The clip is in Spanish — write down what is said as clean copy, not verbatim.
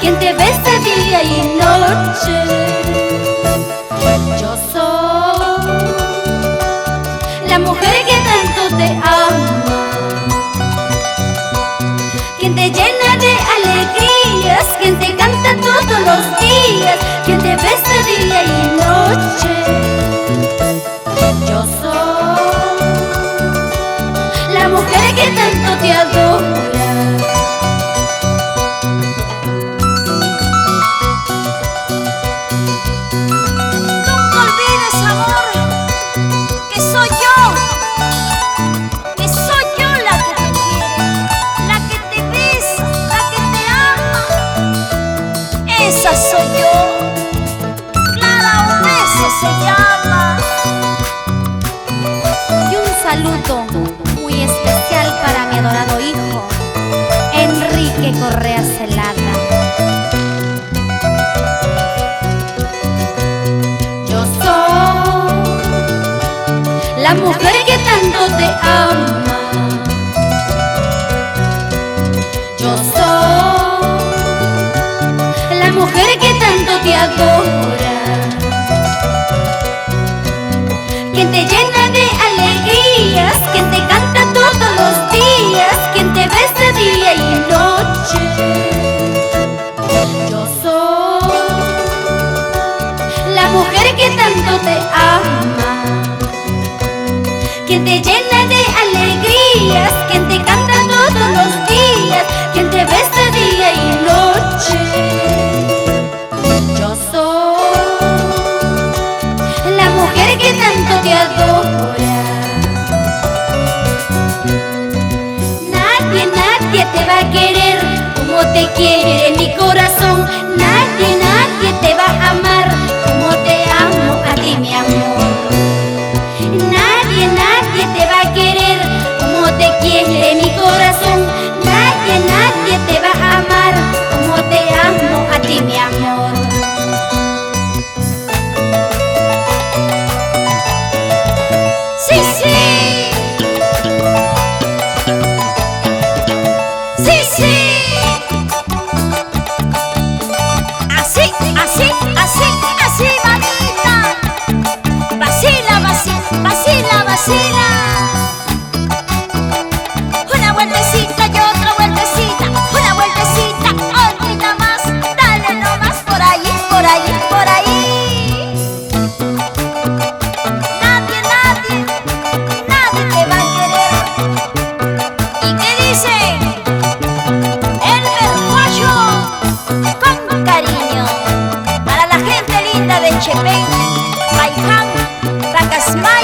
quien te besa día y noche. Yo soy la mujer que tanto te ama, quien te llena de alegrías, quien te canta todos los días, quien te besa día y noche. Yo soy la mujer que tanto te adora. Nunca olvides, amor, que soy yo la que te quiere, la que te besa, la que te ama. Esa soy yo, Clara Onésio se llama. Y un saludo muy especial para mi adorado hijo, Enrique Correa Celada. Yo soy la mujer que tanto te ama. Yo soy la mujer que tanto te adora, quien te llena de alegrías, quien te canta todos los días, quien te besa día y noche. Yo soy la mujer que tanto te ama, quien te llena de alegrías, quien te canta todos los días, quien te besa día y noche. Yo soy la mujer que tanto te adora. Nadie te va a querer como te quiere mi corazón. Nadie te va a amar como te amo a ti, mi amor. Nadie te va a querer como te quiere mi corazón. Nadie te va a amar como te amo a ti, mi amor. Sí, sí. Sí, sí. Así, así, así, así, manita. Vacila, vacila, vacila, vacila. Una vueltecita y otra vueltecita. Una vueltecita, otra más. Dale nomás por allí, por allí, por ahí. Nadie te va a querer. ¿Y qué dice? El Verguayo, con cariño, para la gente linda de Chepén, Maiján, Pacasmayo.